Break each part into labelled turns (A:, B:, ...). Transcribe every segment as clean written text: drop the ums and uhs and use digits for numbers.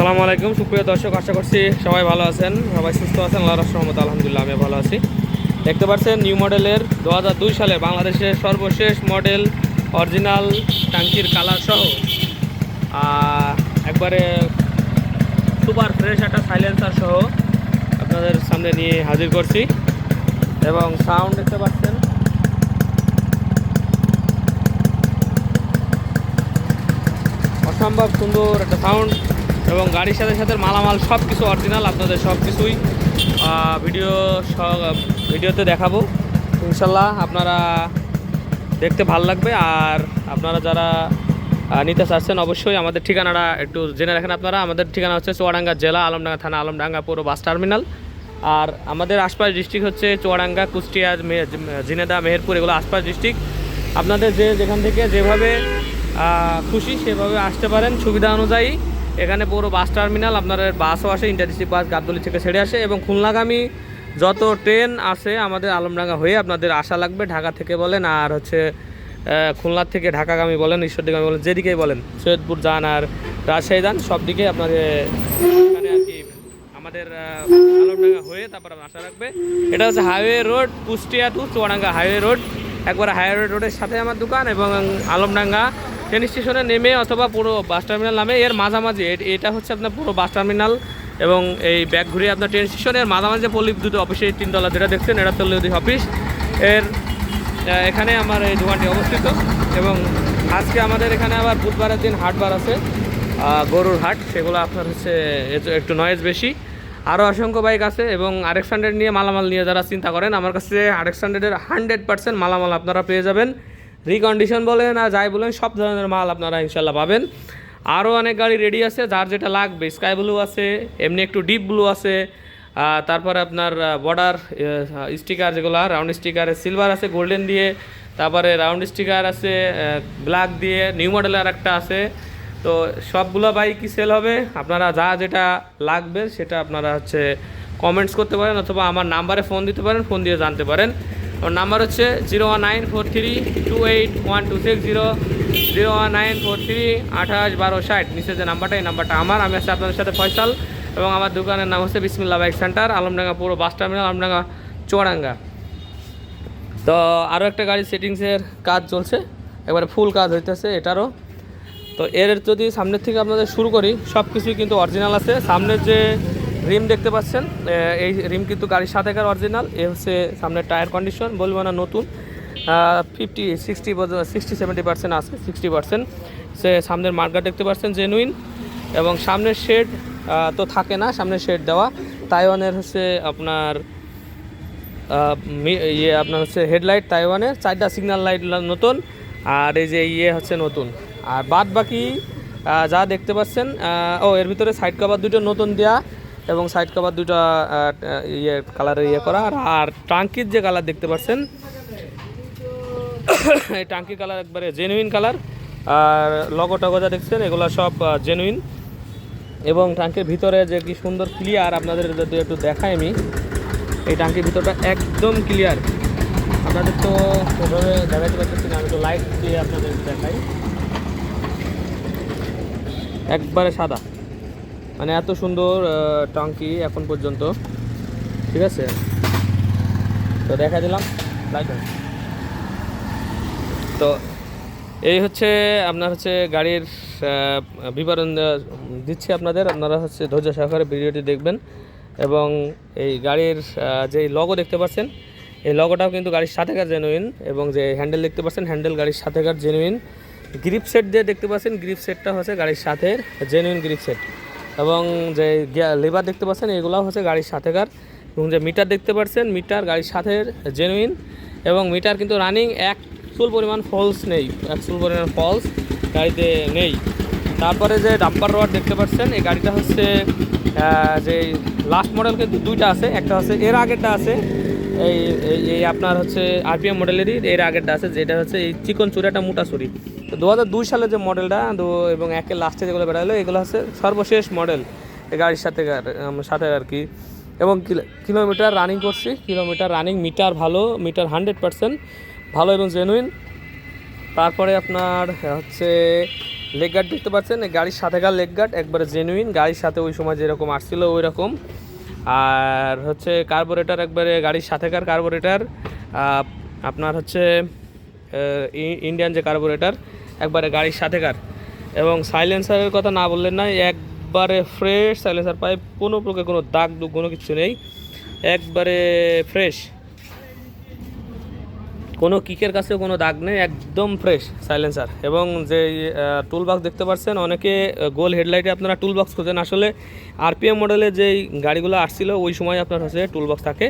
A: আসসালামু আলাইকুম সুপ্রিয় দর্শক, আশা করছি সবাই ভালো আছেন, সবাই সুস্থ আছেন। আল্লাহর রহমতে আলহামদুলিল্লাহ আমি ভালো আছি। দেখতে পাচ্ছেন নিউ মডেলের 2002 সালে বাংলাদেশের সর্বশেষ মডেল অরিজিনাল টাঙ্কির কালার সহ একবারে সুপার ফ্রেশ একটা সাইলেন্সার সহ আপনাদের সামনে নিয়ে হাজির করছি। এবং সাউন্ড দেখতে পাচ্ছেন, অসম্ভব সুন্দর একটা সাউন্ড। এবং গাড়ির সাথে সাথে মালামাল সব কিছু অরিজিনাল, আপনাদের সব কিছুই ভিডিওতে দেখাবো ইনশাল্লাহ। আপনারা দেখতে ভালো লাগবে। আর আপনারা যারা নিতে চাচ্ছেন অবশ্যই আমাদের ঠিকানাটা একটু জেনে রাখেন। আপনারা আমাদের ঠিকানা হচ্ছে চুয়াডাঙ্গা জেলা, আলমডাঙ্গা থানা, আলমডাঙ্গা পুরো বাস টার্মিনাল। আর আমাদের আশপাশ ডিস্ট্রিক্ট হচ্ছে চুয়াডাঙ্গা, কুষ্টিয়া, ঝিনেদা, মেহেরপুর, এগুলো আশপাশ ডিস্ট্রিক্ট। আপনাদের যেখান থেকে যেভাবে খুশি সেভাবে আসতে পারেন সুবিধা অনুযায়ী। এখানে পুরো বাস টার্মিনাল, আপনাদের বাসও আসে, ইন্টারডিস্ট্রিক্ট বাস গাবতলী থেকে ছেড়ে আসে। এবং খুলনাগামী যত ট্রেন আসে আমাদের আলমডাঙ্গা হয়ে আপনাদের আসা লাগবে। ঢাকা থেকে বলেন আর হচ্ছে খুলনার থেকে ঢাকাগামী বলেন, ঈশ্বরদীগামী বলেন, যেদিকেই বলেন, সৈয়দপুর যান আর রাজশাহী যান, সব দিকে আপনাদের এখানে আর কি আমাদের আলমডাঙ্গা হয়ে তারপর আশা রাখবে। এটা হচ্ছে highway road, Kushtia to Chuadanga highway road, একবার হাইওয়ে রোডের সাথে আমার দোকান। এবং আলমডাঙ্গা ট্রেন স্টেশনে নেমে অথবা পুরো বাস টার্মিনাল নামে এর মাঝামাঝি, এটা হচ্ছে আপনার পুরো বাস টার্মিনাল এবং এই ব্যাগ ঘুরিয়ে আপনার ট্রেন স্টেশনের মাঝামাঝি পল্লী বিদ্যুৎ অফিসের 3 তলা যেটা দেখছেন, এটা পল্লী বিদ্যুৎ অফিস এর এখানে আমার এই দোকানটি অবস্থিত। এবং আজকে আমাদের এখানে আবার বুধবারের দিন হাটবার আছে, গরুর হাট, সেগুলো আপনার হচ্ছে একটু নয়েজ বেশি। আরও অসংখ্য বাইক আছে এবং RX 100 নিয়ে মালামাল নিয়ে যারা চিন্তা করেন, আমার কাছে RX 100-এর 100% মালামাল আপনারা পেয়ে যাবেন। রিকন্ডিশন বলেন আর যাই বলেন, সব ধরনের মাল আপনারা ইনশাল্লাহ পাবেন। আরও অনেক গাড়ি রেডি আছে, যার যেটা লাগবে। স্কাই ব্লু আছে, এমনি একটু ডিপ ব্লু আছে, তারপরে আপনার বর্ডার স্টিকার যেগুলো রাউন্ড স্টিকারে সিলভার আছে গোল্ডেন দিয়ে, তারপরে রাউন্ড স্টিকার আছে ব্ল্যাক দিয়ে, নিউ মডেলের একটা আছে। তো সবগুলো বাইকই সেল হবে। আপনারা যা যেটা লাগবে সেটা আপনারা হচ্ছে কমেন্টস করতে পারেন অথবা আমার নাম্বারে ফোন দিতে পারেন, ফোন দিয়ে জানতে পারেন। ওর নাম্বার হচ্ছে 01943281260, 01943281260। নিচে যে নাম্বারটা, এই নাম্বারটা আমার। আমি আছি আপনাদের সাথে ফয়সাল এবং আমার দোকানের নাম হচ্ছে বিসমিল্লাহ বাইক সেন্টার, আলমডাঙ্গা পুরো বাস টার্মিনাল, আলমডাঙ্গা চুয়াডাঙ্গা। তো আরও একটা গাড়ি সেটিংসের কাজ চলছে, একবারে ফুল কাজ হইতেছে এটারও। তো এর যদি সামনের থেকে আপনাদের শুরু করি, সব কিছুই কিন্তু অরিজিনাল আছে। সামনের যে রিম দেখতে পাচ্ছেন, এই রিম কিন্তু গাড়ির সাথেকার অরিজিনাল। এ হচ্ছে সামনের টায়ার কন্ডিশন, বলবো না নতুন, 50-60-70% আছে, 60%। সে সামনের মার্কার দেখতে পাচ্ছেন জেনুইন। এবং সামনের শেড তো থাকে না, সামনের শেড দেওয়া তাইওয়ানের হচ্ছে আপনার আপনার হচ্ছে হেডলাইট তাইওয়ানের, 4টা সিগন্যাল লাইট নতুন, আর এই যে হচ্ছে নতুন। আর বাদ বাকি যা দেখতে পাচ্ছেন, এর ভিতরে সাইড কভার দুটো নতুন দেওয়া এবং সাইড কভার দুটো কালারের করা। আর টাঙ্কির যে কালার দেখতে পাচ্ছেন, এই টাঙ্কি কালার একবারে জেনুইন কালার। আর লগো টগো যা দেখছেন এগুলো সব জেনুইন। এবং টাঙ্কির ভিতরে যে কি সুন্দর ক্লিয়ার, আপনাদের যদি একটু দেখাই আমি, এই টাঙ্কির ভিতরটা একদম ক্লিয়ার। আপনাদের তো ওভাবে দেখাতে পারতেছি না, আমি তো লাইট দিয়ে আপনাদের দেখাই। একবারে সাদা, মানে এত সুন্দর টাঙ্কি এখন পর্যন্ত, ঠিক আছে। তো দেখা দিলাম লাইট। তো এই হচ্ছে আপনার হচ্ছে গাড়ির বিবরণ দিচ্ছি আপনাদের, আপনারা হচ্ছে ধৈর্য সহকারে ভিডিওটি দেখবেন। এবং এই গাড়ির যে লগো দেখতে পাচ্ছেন, এই লগোটাও কিন্তু গাড়ির সাথেকার জেনুইন। এবং যে হ্যান্ডেল দেখতে পাচ্ছেন, হ্যান্ডেল গাড়ির সাথেকার জেনুইন। গ্রিপ সেট দিয়ে দেখতে পাচ্ছেন, গ্রিপ সেটটা হচ্ছে গাড়ির সাথে জেনুইন গ্রিপ সেট। এবং যে লেবার দেখতে পাচ্ছেন, এগুলোও হচ্ছে গাড়ির সাথেকার। এবং যে মিটার দেখতে পাচ্ছেন, মিটার গাড়ির সাথে জেনুইন। এবং মিটার কিন্তু রানিং, এক চুল পরিমাণ ফলস নেই, এক চুল পরিমাণ ফলস গাড়িতে নেই। তারপরে যে ডাম্পার রড দেখতে পাচ্ছেন, এই গাড়িটা হচ্ছে যে লাস্ট মডেল কিন্তু দুইটা আছে, একটা হচ্ছে এর আগেরটা আছে এই আপনার হচ্ছে RPM মডেলেরই এর আগেরটা আছে, যেটা হচ্ছে এই চিকন চুরিটা মোটা চুরি। তো 2002 সালে যে মডেলটা এবং একের লাস্টে যেগুলো বেরোলো, এগুলো হচ্ছে সর্বশেষ মডেল এই গাড়ির সাথে আর কি। এবং কিলোমিটার রানিং করছি, কিলোমিটার রানিং, মিটার ভালো, মিটার 100% ভালো এবং জেনুইন। তারপরে আপনার হচ্ছে লেগ গার্ড দেখতে পাচ্ছেন, এই গাড়ির সাথেকার লেগ গার্ড একবারে জেনুইন, গাড়ির সাথে ওই সময় যেরকম আসছিল ওই রকম। আর হচ্ছে কার্বোরেটর একবারে গাড়ির সাথেকার কার্বোরেটর, আপনার হচ্ছে ইন্ডিয়ান যে কার্বোরেটর একবারে গাড়ির সাথেকার। এবং সাইলেন্সারের কথা না বললেন না, একবারে ফ্রেশ সাইলেন্সার পাইপ, কোনো প্রকার কোনো দাগ দুগ কোনো কিছু নেই, একবারে ফ্রেশ, কোনো কিকের কাছেও কোনো দাগ নেই, একদম ফ্রেশ সাইলেন্সার। এবং যে টুল বক্স দেখতে পাচ্ছেন, অনেকে গোল হেডলাইটে আপনারা টুল বক্স খোঁজেন, আসলে আরপিএম মডেলের যেই গাড়িগুলো আসছিল ওই সময় আপনার হচ্ছে টুল বক্স থাকে।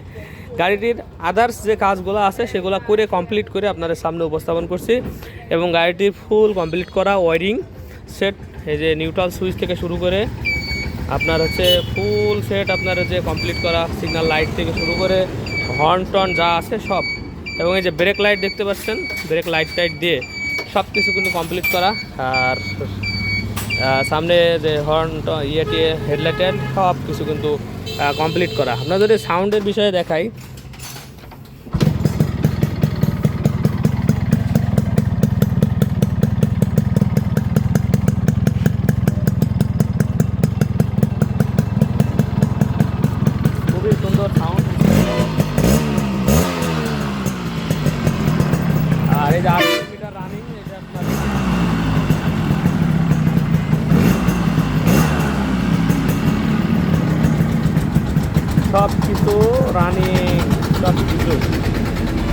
A: গাড়িটির আদার্স যে কাজগুলো আছে সেগুলো করে কমপ্লিট করে আপনাদের সামনে উপস্থাপন করছি। এবং গাড়িটির ফুল কমপ্লিট করা ওয়ারিং সেট, এই যে নিউট্রাল সুইচ থেকে শুরু করে আপনার হচ্ছে ফুল সেট আপনার হচ্ছে কমপ্লিট করা, সিগন্যাল লাইট থেকে শুরু করে হর্ন টর্ন যা আছে সব। এবং এই যে ব্রেক লাইট দেখতে পাচ্ছেন, ব্রেক লাইট টাইট দিয়ে সব কিছু কিন্তু কমপ্লিট করা। আর সামনে যে হর্ন ইয়ে হেডলাইটের সব কিছু কিন্তু কমপ্লিট করা। আপনাদের যদি সাউন্ডের বিষয়ে দেখাই, খুবই সুন্দর সাউন্ড। আর এই যে 8 কিলোমিটার রানিং, এটা আপনার সব কিছু রানিং, সব কিছু।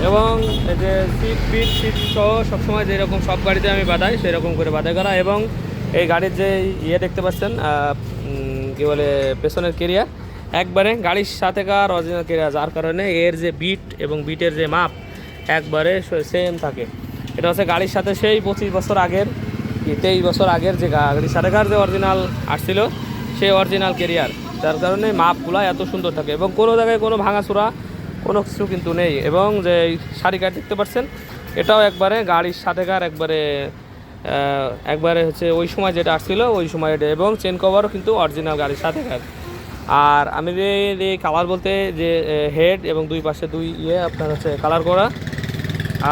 A: এবং এই যে সিট বিট সিট সহ সবসময় যেরকম সব গাড়িতে আমি বাঁধাই সেরকম করে বাঁধাই করা। এবং এই গাড়ির যে ইয়ে দেখতে পাচ্ছেন কী বলে পেছনের কেরিয়ার, একবারে গাড়ির সাথেকার অরিজিনাল কেরিয়ার, যার কারণে এর যে বিট এবং বিটের যে মাপ একবারে সেম থাকে। এটা হচ্ছে গাড়ির সাথে সেই 25 বছর আগের কি 23 বছর আগের যে গাড়ির সাথেকার যে অরিজিনাল আসছিল সেই অরিজিনাল কেরিয়ার, যার কারণে মাপগুলো এত সুন্দর থাকে। এবং কোনো জায়গায় কোনো ভাঙাচোরা কোনো কিছু কিন্তু নেই। এবং যে শাড়ি কাঠ দেখতে পাচ্ছেন, এটাও একবারে গাড়ির সাথেকার, একবারে হচ্ছে ওই সময় যেটা আসছিল ওই সময় এটা। এবং চেন কভারও কিন্তু অরিজিনাল গাড়ির সাথেকার। আর আমি যে কালার বলতে যে হেড এবং দুই পাশে দুই আপনার হচ্ছে কালার করা।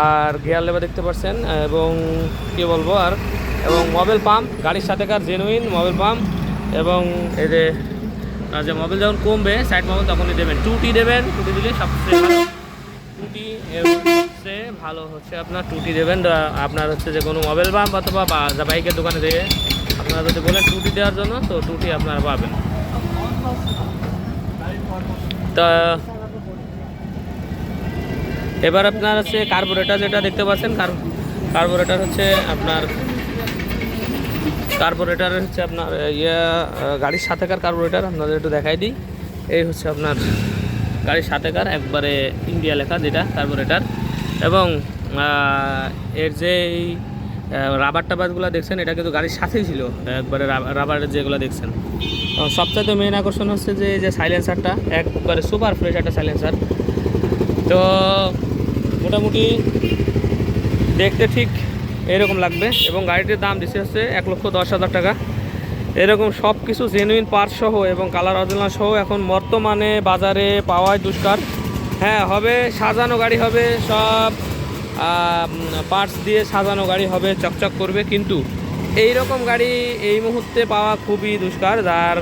A: আর গিয়ার লেবার দেখতে পাচ্ছেন, এবং কী বলবো আর, এবং মোবিল পাম্প গাড়ির সাথেকার জেনুইন মোবিল পাম্প। এবং এই যে মোবিল যখন কমবে সাইড মোবিল তখনই দেবেন, টুটি দেবেন, টুটি দিলে সবচেয়ে ভালো। টুটি সবচেয়ে ভালো হচ্ছে আপনার টুটি দেবেন। আপনার হচ্ছে যে কোনো মোবিল পাম্প অথবা বাইকের দোকানে দিয়ে আপনারা যদি বলেন টুটি দেওয়ার জন্য, তো টুটি আপনারা পাবেন। তা এবার আপনার হচ্ছে কার্বোরেটর যেটা দেখতে পাচ্ছেন, কার্বোরেটর হচ্ছে আপনার গাড়ির সাথেকার কার্বোরেটর আপনাদের একটু দেখাই দিই। এই হচ্ছে আপনার গাড়ির সাথেকার একবারে ইন্ডিয়া লেখা যেটা কার্বোরেটর। এবং এর যে রাবার টাবারগুলো দেখছেন এটা কিন্তু গাড়ির সাথেই ছিল, একবারে রাবারের যেগুলো দেখছেন। সবচাইতে মেন আকর্ষণ হচ্ছে যে সাইলেন্সারটা একবারে সুপার ফ্রেশ একটা সাইলেন্সার। তো মোটামুটি দেখতে ঠিক এরকম লাগবে। এবং গাড়িটির দাম দিচ্ছে হচ্ছে 1,10,000 টাকা। এরকম সব কিছু জেনুইন পার্টস সহ এবং কালার অরিজিনাল সহ এখন বর্তমানে বাজারে পাওয়াই দুষ্কার। হ্যাঁ হবে, সাজানো গাড়ি হবে, সব পার্টস দিয়ে সাজানো গাড়ি হবে, চকচক করবে, কিন্তু এই রকম গাড়ি এই মুহূর্তে পাওয়া খুবই দুষ্কার, যার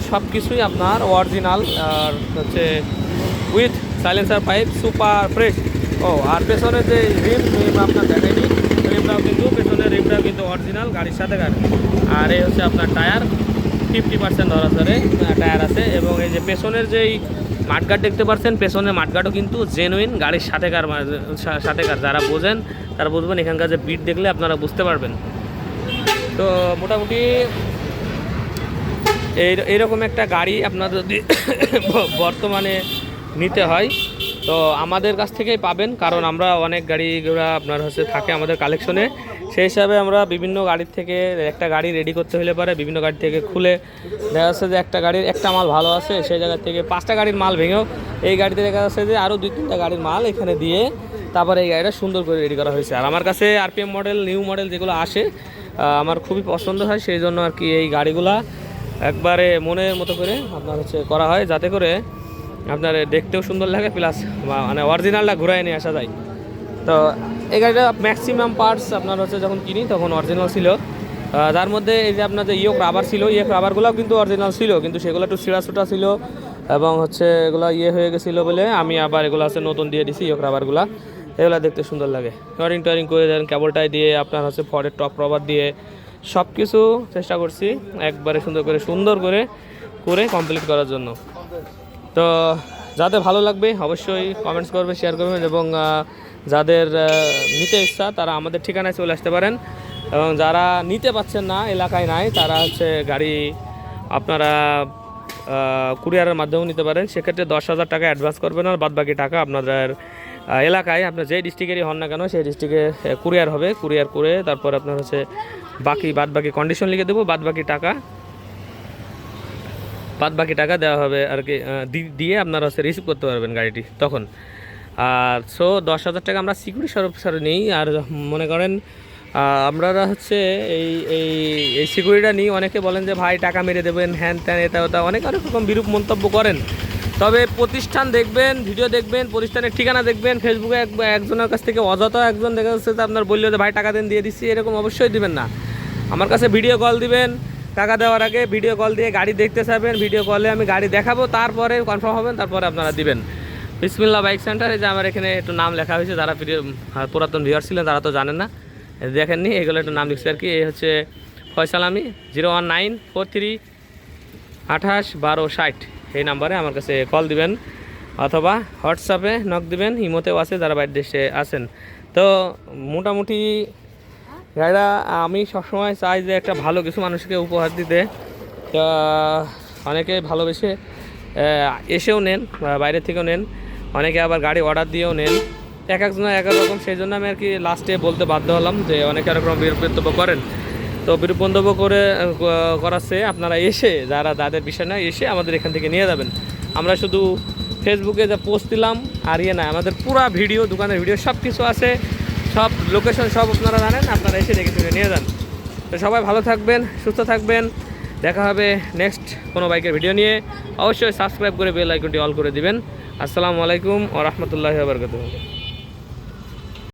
A: সব কিছুই আপনার অরিজিনাল আর হচ্ছে with silencer pipe super fresh. আর পেছনের যে রিম আপনার দেখায়নি, রিমটাও কিন্তু পেছনের রিমটাও কিন্তু অরিজিনাল গাড়ির সাথে গাড়ি। আর এই হচ্ছে আপনার টায়ার 50% ধরাধরে টায়ার আছে। এবং এই যে পেছনের যেই মাঠগার্ড দেখতে পাচ্ছেন, পেছনের মাঠগার্ডও কিন্তু জেনুইন গাড়ির সাথেকার। যারা বোঝেন তারা বুঝবেন, এখানকার যে বিট দেখলে আপনারা বুঝতে পারবেন। তো মোটামুটি এইরকম একটা গাড়ি আপনার যদি বর্তমানে নিতে হয় তো আমাদের কাছ থেকেই পাবেন, কারণ আমরা অনেক গাড়িগুলো আপনার হচ্ছে থাকে আমাদের কালেকশনে। সেই হিসাবে আমরা বিভিন্ন গাড়ির থেকে একটা গাড়ি রেডি করতে হলে পারে বিভিন্ন গাড়ি থেকে খুলে দেখা যাচ্ছে যে একটা গাড়ির একটা মাল ভালো আছে, সেই জায়গা থেকে 5টা গাড়ির মাল ভেঙেও এই গাড়িতে দেখা যাচ্ছে যে আরও 2-3টা গাড়ির মাল এখানে দিয়ে তারপরে এই গাড়িটা সুন্দর করে রেডি করা হয়েছে। আর আমার কাছে আরপিএম মডেল নিউ মডেল যেগুলো আসে আমার খুবই পছন্দ হয়, সেই জন্য আর কি এই গাড়িগুলা একবারে মনের মতো করে আপনার হচ্ছে করা হয়, যাতে করে আপনার দেখতেও সুন্দর লাগে, প্লাস মানে অরিজিনালটা ঘুরায় নিয়ে আসা যায়। তো এই গাড়িটা ম্যাক্সিমাম পার্টস আপনার হচ্ছে যখন কিনি তখন অরিজিনাল ছিল, যার মধ্যে এই যে আপনার যে ইয়োক রাবার ছিল, ইয়োক রাবারগুলোও কিন্তু অরিজিনাল ছিল, কিন্তু সেগুলো একটু ছিঁড়া ছুটা ছিল এবং হচ্ছে এগুলো হয়ে গেছিলো বলে আমি আবার এগুলো হচ্ছে নতুন দিয়ে দিছি ইয়োক রাবারগুলো। এগুলো দেখতে সুন্দর লাগে। ওয়ারিং টোয়ারিং করে দেন কেবলটাই দিয়ে আপনার হচ্ছে ফরের টপ রবার দিয়ে সব কিছু চেষ্টা করছি একবারে সুন্দর করে কমপ্লিট করার জন্য। তো যাদের ভালো লাগবে অবশ্যই কমেন্টস করবে, শেয়ার করবেন এবং যাদের নিতে ইচ্ছা তারা আমাদের ঠিকানায় চলে আসতে পারেন। এবং যারা নিতে পাচ্ছেন না, এলাকায় নাই, তারা হচ্ছে গাড়ি আপনারা কুরিয়ারের মাধ্যমেও নিতে পারেন। সেক্ষেত্রে 10,000 টাকা অ্যাডভান্স করবেন আর বাদবাকি টাকা আপনাদের এলাকায় আপনার যেই ডিস্ট্রিক্টেরই হন না কেন সেই ডিস্ট্রিক্টে কুরিয়ার হবে। কুরিয়ার করে তারপর আপনার হচ্ছে বাদবাকি কন্ডিশন লিখে দেবো, বাদবাকি টাকা দেওয়া হবে আর কি, দিয়ে আপনারা হচ্ছে রিসিভ করতে পারবেন গাড়িটি তখন। আর 10,000 টাকা আমরা সিকিউরিটি সরফ নেই। আর মনে করেন আমরা হচ্ছে এই সিকিউরিটিটা নিই, অনেকে বলেন যে ভাই টাকা মেরে দেবেন, হ্যান ত্যান এটা ওটা, অনেক রকম বিরূপ মন্তব্য করেন। তবে প্রতিষ্ঠান দেখবেন, ভিডিও দেখবেন, প্রতিষ্ঠানের ঠিকানা দেখবেন। ফেসবুকে একজনের কাছ থেকে অযথা একজন দেখা যাচ্ছে যে আপনার বললো যে ভাই টাকা দেন দিয়ে দিচ্ছি, এরকম অবশ্যই দিবেন না। আমার কাছে ভিডিও কল দিবেন, টাকা দেওয়ার আগে ভিডিও কল দিয়ে গাড়ি দেখতে চাইবেন, ভিডিও কলে আমি গাড়ি দেখাবো, তারপরে কনফার্ম হবেন, তারপরে আপনারা দিবেন। বিসমিল্লাহ বাইক সেন্টার, এই যে আমার এখানে একটু নাম লেখা হয়েছে, যারা পুরাতন ভিউয়ার ছিলেন তারা তো জানেন না, দেখেননি, এগুলো একটু নাম লিখছে আর কি। এই হচ্ছে ফয়সাল আমি, 01943281260 এই নাম্বারে আমার কাছে কল দিবেন অথবা হোয়াটসঅ্যাপে নক দিবেন, ইমোতেও আছে যারা বাইরের দেশে আছেন। তো মোটামুটি গাড়িটা আমি সবসময় চাই যে একটা ভালো কিছু মানুষকে উপহার দিতে। অনেকে ভালোবেসে এসেও নেন, বাইরে থেকেও নেন, অনেকে আবার গাড়ি অর্ডার দিয়েও নেন, একজন এক রকম। সেই জন্য আমি আর কি লাস্টে বলতে বাধ্য হলাম যে অনেকে এক রকম বিরূপ মন্তব্য করেন। তো বিরূপ মন্তব্য করাচ্ছে আপনারা এসে, যাদের বিষয় না, এসে আমাদের এখান থেকে নিয়ে যাবেন। আমরা শুধু ফেসবুকে যা পোস্ট দিলাম আর না, আমাদের পুরা ভিডিও, দোকানের ভিডিও সব কিছু আছে, সব লোকেশন সব আপনারা জানেন, আপনারা এসে দেখে শুনে নিয়ে যান। তো সবাই ভালো থাকবেন, সুস্থ থাকবেন, দেখা হবে নেক্সট কোনো বাইকের ভিডিও নিয়ে। অবশ্যই সাবস্ক্রাইব করে বেল আইকনটি অল করে দিবেন। আসসালামু আলাইকুম ওয়া রাহমাতুল্লাহি ওয়া বারাকাতুহু।